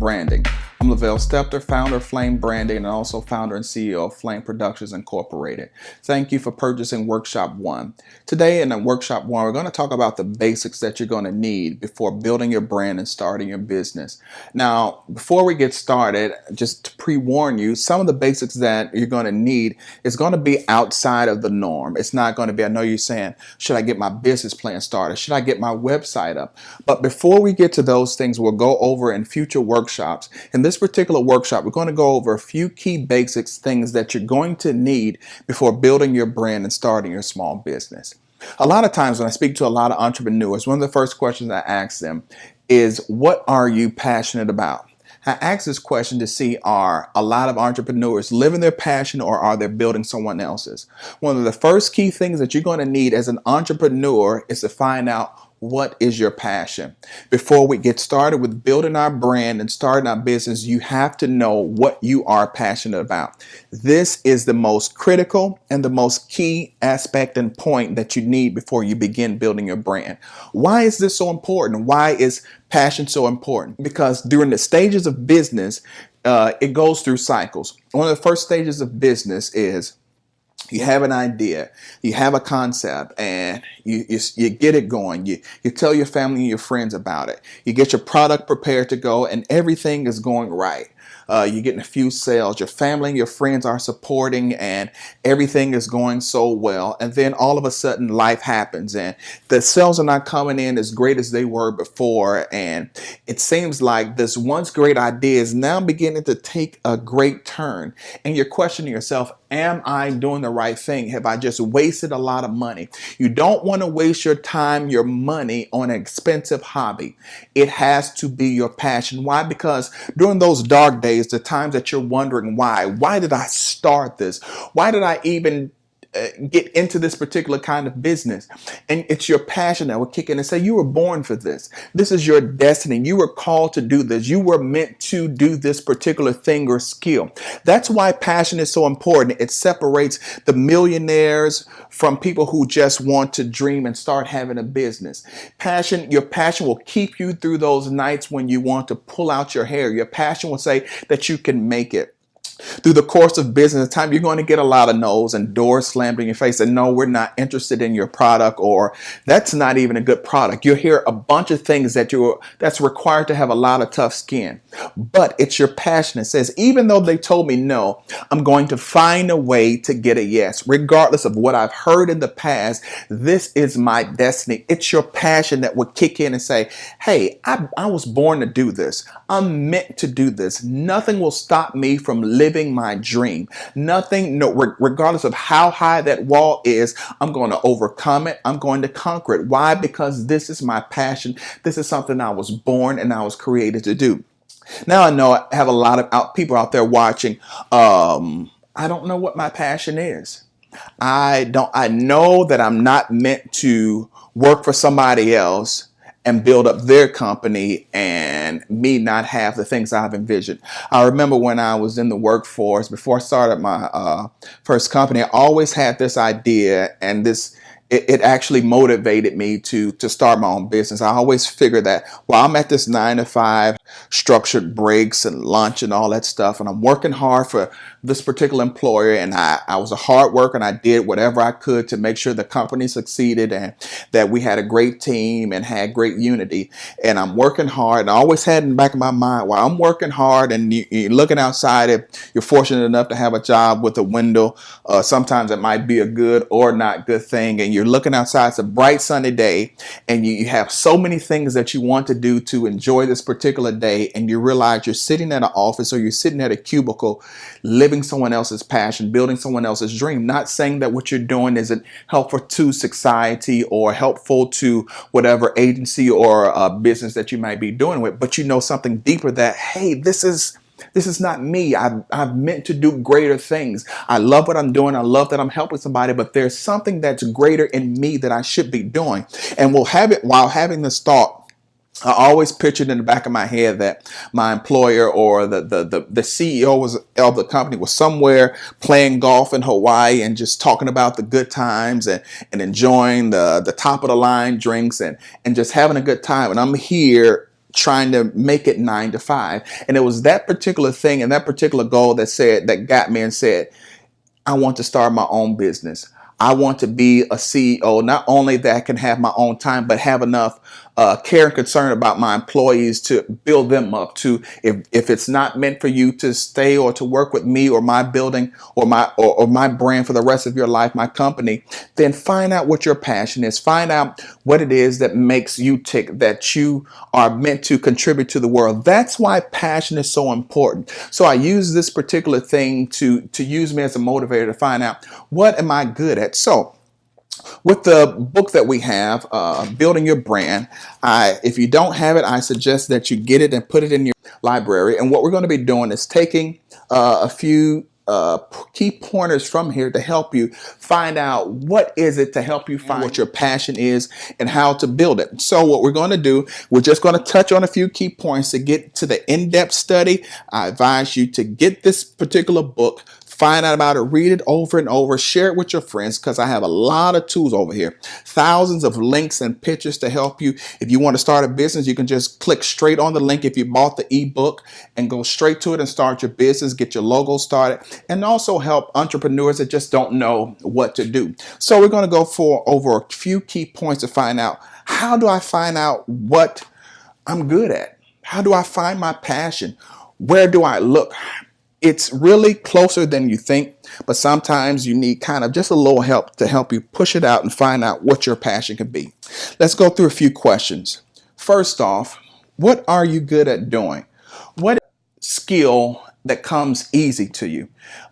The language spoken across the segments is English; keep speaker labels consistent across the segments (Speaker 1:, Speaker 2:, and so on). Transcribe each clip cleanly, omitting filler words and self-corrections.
Speaker 1: branding. I'm Lavelle Stepter, founder of F.L.A.M.E Branding and also founder and CEO of F.L.A.M Productions Incorporated. Thank you for purchasing Workshop 1. Today in Workshop 1, we're going to talk about the basics that you're going to need before building your brand and starting your business. Now, before we get started, just to pre-warn you, some of the basics that you're going to need is going to be outside of the norm. It's not going to be, I know you're saying, should I get my business plan started? Should I get my website up? But before we get to those things, we'll go over in future workshops. In this particular workshop, we're going to go over a few key basics, things that you're going to need before building your brand and starting your small business. A lot of times when I speak to a lot of entrepreneurs, one of the first questions I ask them is, what are you passionate about? I ask this question to see, are a lot of entrepreneurs living their passion or are they building someone else's? One of the first key things that you're going to need as an entrepreneur is to find out, what is your passion? Before we get started with building our brand and starting our business, you have to know what you are passionate about. This is the most critical and the most key aspect and point that you need before you begin building your brand. Why is this so important? Why is passion so important? Because during the stages of business, it goes through cycles. One of the first stages of business is you have an idea, you have a concept, and you get it going. You tell your family and your friends about it. You get your product prepared to go, and everything is going right. You're getting a few sales. Your family and your friends are supporting, and everything is going so well. And then all of a sudden, life happens, and the sales are not coming in as great as they were before. And it seems like this once great idea is now beginning to take a great turn. And you're questioning yourself, am I doing the right thing? Have I just wasted a lot of money? You don't want to waste your time, your money on an expensive hobby. It has to be your passion. Why? Because during those dark days, the times that you're wondering why did I start this? Why did I even get into this particular kind of business? And it's your passion that will kick in and say, you were born for this. This is your destiny. You were called to do this. You were meant to do this particular thing or skill. That's why passion is so important. It separates the millionaires from people who just want to dream and start having a business. Passion, your passion will keep you through those nights when you want to pull out your hair. Your passion will say that you can make it. Through the course of business time, you're going to get a lot of no's and doors slammed in your face and no, we're not interested in your product, or that's not even a good product. You'll hear a bunch of things that's required to have a lot of tough skin. But it's your passion that says, even though they told me no, I'm going to find a way to get a yes. Regardless of what I've heard in the past, this is my destiny. It's your passion that would kick in and say, hey, I was born to do this. I'm meant to do this. Nothing will stop me from living my dream. Nothing, no, regardless of how high that wall is, I'm going to overcome it. I'm going to conquer it. Why? Because this is my passion. This is something I was born and I was created to do. Now I know I have a lot of people out there watching. I don't know what my passion is. I know that I'm not meant to work for somebody else and build up their company and me not have the things I've envisioned. I remember when I was in the workforce, before I started my first company, I always had this idea, and it actually motivated me to start my own business. I always figured that while I'm at this 9-to-5, structured breaks and lunch and all that stuff, and I'm working hard for this particular employer, and I was a hard worker and I did whatever I could to make sure the company succeeded and that we had a great team and had great unity. And I'm working hard, and I always had in the back of my mind, while I'm working hard and you're looking outside, if you're fortunate enough to have a job with a window, sometimes it might be a good or not good thing, and you're looking outside, it's a bright sunny day, and you have so many things that you want to do to enjoy this particular day, and you realize you're sitting at an office or you're sitting at a cubicle living someone else's passion, building someone else's dream. Not saying that what you're doing isn't helpful to society or helpful to whatever agency or business that you might be doing with, but you know something deeper that, hey, this is not me. I've meant to do greater things. I love what I'm doing. I love that I'm helping somebody, but there's something that's greater in me that I should be doing. And we'll have it while having this thought. I always pictured in the back of my head that my employer or the CEO of the company was somewhere playing golf in Hawaii and just talking about the good times and enjoying the top of the line drinks and just having a good time. And I'm here trying to make it 9 to 5. And it was that particular thing and that particular goal that got me and said, I want to start my own business. I want to be a CEO, not only that I can have my own time, but have enough care and concern about my employees to build them up to, if it's not meant for you to stay or to work with me or my building or my brand for the rest of your life, my company, then find out what your passion is. Find out what it is that makes you tick, that you are meant to contribute to the world. That's why passion is so important. So I use this particular thing to use me as a motivator to find out, what am I good at? So with the book that we have, Building Your Brand, if you don't have it, I suggest that you get it and put it in your library. And what we're going to be doing is taking a few key pointers from here to help you find out what is it, to help you find what your passion is and how to build it. So what we're going to do, we're just going to touch on a few key points to get to the in-depth study. I advise you to get this particular book, find out about it, read it over and over, share it with your friends, because I have a lot of tools over here. Thousands of links and pictures to help you. If you want to start a business, you can just click straight on the link if you bought the ebook and go straight to it and start your business, get your logo started, and also help entrepreneurs that just don't know what to do. So we're going to go over a few key points to find out, how do I find out what I'm good at? How do I find my passion? Where do I look? It's really closer than you think, but sometimes you need kind of just a little help to help you push it out and find out what your passion could be. Let's go through a few questions. First off, what are you good at doing? What skill that comes easy to you?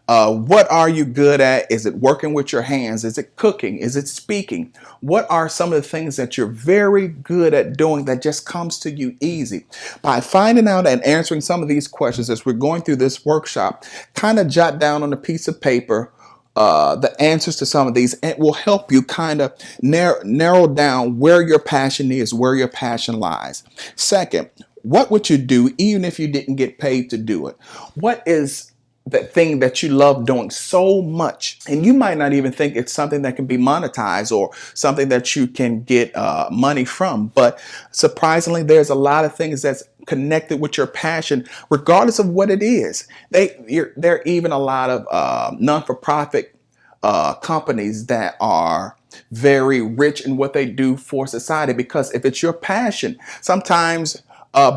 Speaker 1: What are you good at? Is it working with your hands? Is it cooking? Is it speaking? What are some of the things that you're very good at doing that just comes to you easy? By finding out and answering some of these questions as we're going through this workshop, kind of jot down on a piece of paper the answers to some of these, and it will help you kind of narrow down where your passion is, where your passion lies. Second, what would you do even if you didn't get paid to do it? What is that thing that you love doing so much, and you might not even think it's something that can be monetized or something that you can get money from, but surprisingly there's a lot of things that's connected with your passion regardless of what it is. There are even a lot of non-for-profit companies that are very rich in what they do for society, because if it's your passion, sometimes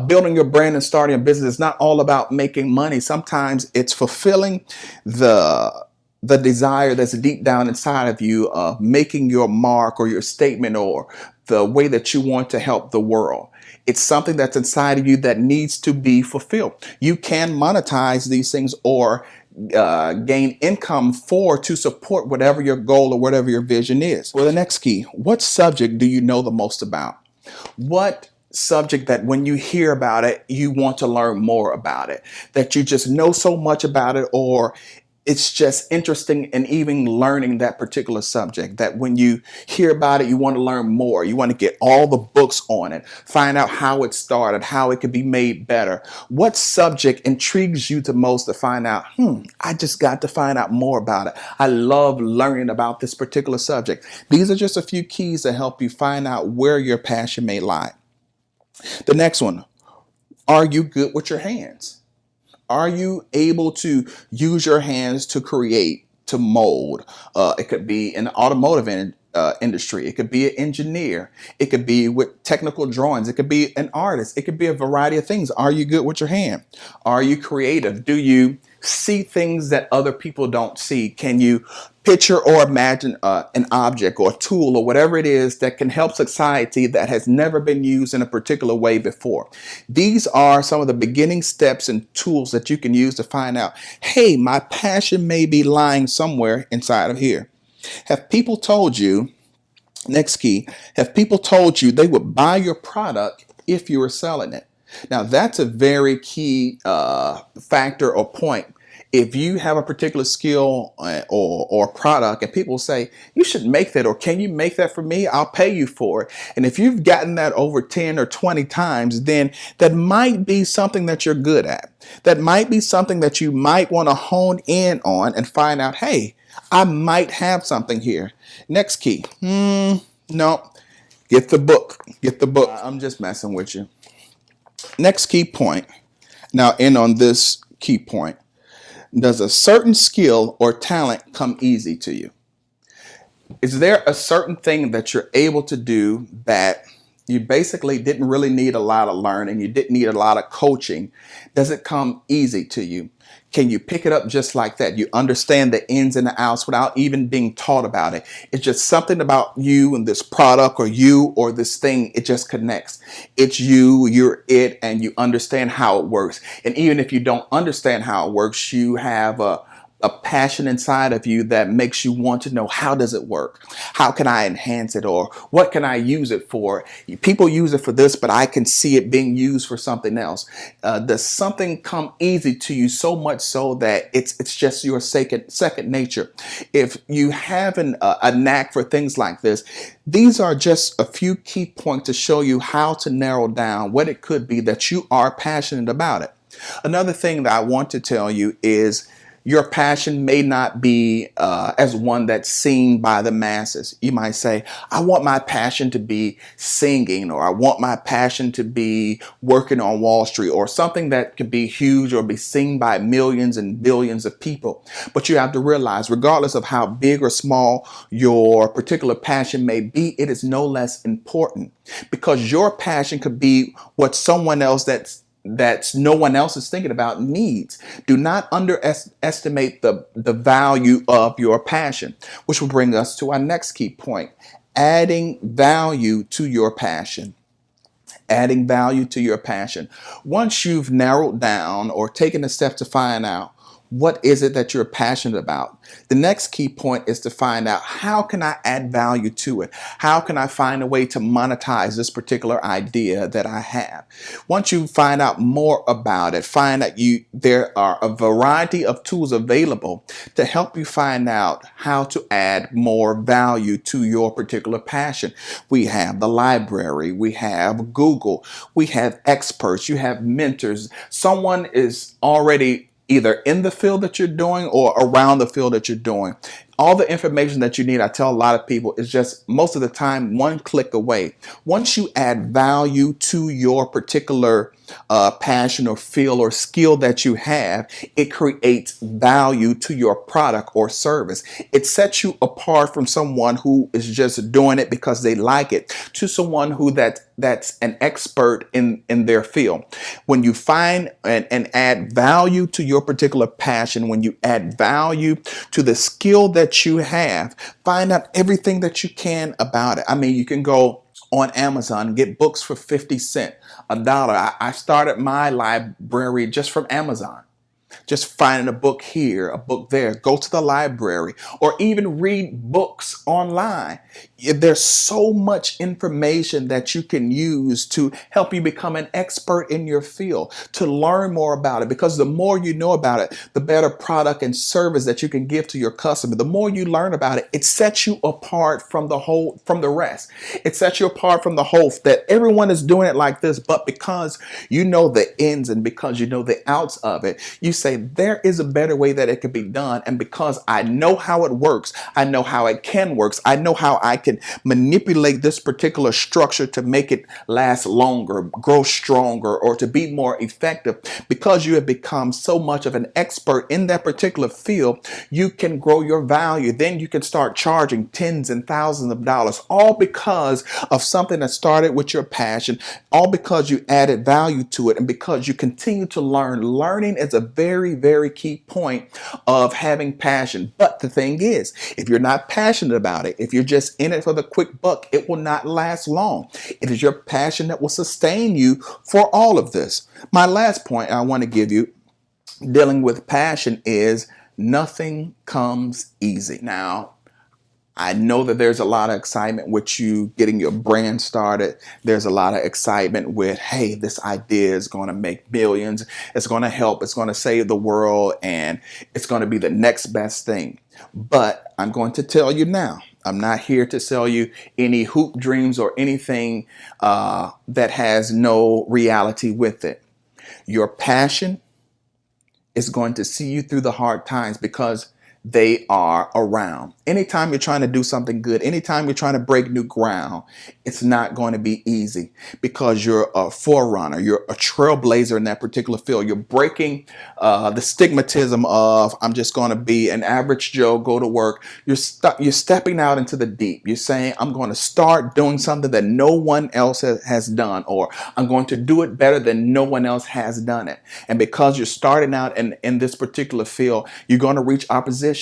Speaker 1: building your brand and starting a business is not all about making money. Sometimes it's fulfilling the desire that's deep down inside of you of making your mark or your statement or the way that you want to help the world. It's something that's inside of you that needs to be fulfilled. You can monetize these things or gain income to support whatever your goal or whatever your vision is. Well, the next key, what subject do you know the most about? What subject that when you hear about it, you want to learn more about it, that you just know so much about it, or it's just interesting in even learning that particular subject, that when you hear about it, you want to learn more. You want to get all the books on it, find out how it started, how it could be made better. What subject intrigues you the most to find out, I just got to find out more about it. I love learning about this particular subject. These are just a few keys to help you find out where your passion may lie. The next one, are you good with your hands? Are you able to use your hands to create, to mold? It could be in the automotive industry. It could be an engineer. It could be with technical drawings. It could be an artist. It could be a variety of things. Are you good with your hand? Are you creative? Do you see things that other people don't see? Can you picture or imagine an object or a tool or whatever it is that can help society that has never been used in a particular way before? These are some of the beginning steps and tools that you can use to find out, hey, my passion may be lying somewhere inside of here. Have people told you, next key, have people told you they would buy your product if you were selling it? Now, that's a very key factor or point. If you have a particular skill or product and people say, you should make that, or can you make that for me? I'll pay you for it. And if you've gotten that over 10 or 20 times, then that might be something that you're good at. That might be something that you might want to hone in on and find out, hey, I might have something here. Next key. No, get the book. Get the book. I'm just messing with you. Next key point. Now, in on this key point, does a certain skill or talent come easy to you? Is there a certain thing that you're able to do that you basically didn't really need a lot of learning, you didn't need a lot of coaching? Does it come easy to you? Can you pick it up just like that? You understand the ins and the outs without even being taught about it. It's just something about you and this product or you or this thing. It just connects. It's you, you're it, and you understand how it works. And even if you don't understand how it works, you have a passion inside of you that makes you want to know, how does it work? How can I enhance it? Or what can I use it for? People use it for this, but I can see it being used for something else. Does something come easy to you so much so that it's just your second nature? If you have a knack for things like this, these are just a few key points to show you how to narrow down what it could be that you are passionate about it. Another thing that I want to tell you is your passion may not be as one that's seen by the masses. You might say, I want my passion to be singing, or I want my passion to be working on Wall Street, or something that could be huge or be seen by millions and billions of people. But you have to realize, regardless of how big or small your particular passion may be, it is no less important, because your passion could be what someone else that's no one else is thinking about needs. Do not underestimate the value of your passion, which will bring us to our next key point: adding value to your passion. Adding value to your passion. Once you've narrowed down or taken a step to find out what is it that you're passionate about, the next key point is to find out, how can I add value to it? How can I find a way to monetize this particular idea that I have? Once you find out more about it, find that there are a variety of tools available to help you find out how to add more value to your particular passion. We have the library, we have Google, we have experts, you have mentors. Someone is already either in the field that you're doing or around the field that you're doing. All the information that you need, I tell a lot of people, is just most of the time one click away. Once you add value to your particular passion or field or skill that you have, it creates value to your product or service. It sets you apart from someone who is just doing it because they like it, to someone who that's an expert in their field. When you find and add value to your particular passion, when you add value to the skill that you have, find out everything that you can about it. I mean, you can go on Amazon and get books for 50 cents, $1. I started my library just from Amazon. Just finding a book here, a book there. Go to the library or even read books online. There's so much information that you can use to help you become an expert in your field, to learn more about it, because the more you know about it, the better product and service that you can give to your customer. The more you learn about it, it sets you apart from the rest. It sets you apart from the whole, that everyone is doing it like this, but because you know the ins and because you know the outs of it, you say there is a better way that it could be done. And because I know how it works, I know how it can work, I know how I can manipulate this particular structure to make it last longer, grow stronger, or to be more effective. Because you have become so much of an expert in that particular field, you can grow your value. Then you can start charging tens and thousands of dollars, all because of something that started with your passion, all because you added value to it, and because you continue to learn. Learning is a very, very key point of having passion. But the thing is, if you're not passionate about it, if you're just in it for the quick buck, it will not last long. It is your passion that will sustain you for all of this. My last point I want to give you dealing with passion is nothing comes easy. Now, I know that there's a lot of excitement with you getting your brand started. There's a lot of excitement with, hey, this idea is going to make billions. It's going to help. It's going to save the world. And it's going to be the next best thing. But I'm going to tell you now, I'm not here to sell you any hoop dreams or anything that has no reality with it. Your passion is going to see you through the hard times, because they are around. Anytime you're trying to do something good, anytime you're trying to break new ground, it's not going to be easy because you're a forerunner, you're a trailblazer in that particular field. You're breaking the stigmatism of I'm just going to be an average Joe, go to work. You're stepping out into the deep. You're saying I'm going to start doing something that no one else has done, or I'm going to do it better than no one else has done it. And because you're starting out in this particular field, you're going to reach opposition.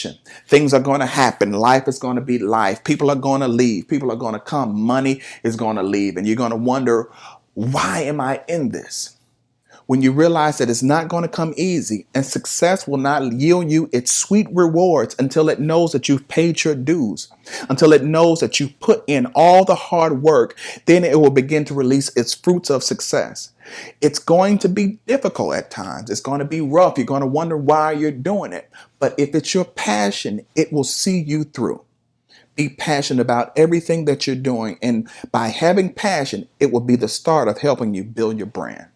Speaker 1: Things are going to happen. Life is going to be life. People are going to leave. People are going to come. Money is going to leave. And you're going to wonder, why am I in this? When you realize that it's not going to come easy, and success will not yield you its sweet rewards until it knows that you've paid your dues, until it knows that you've put in all the hard work, then it will begin to release its fruits of success. It's going to be difficult at times. It's going to be rough. You're going to wonder why you're doing it. But if it's your passion, it will see you through. Be passionate about everything that you're doing. And by having passion, it will be the start of helping you build your brand.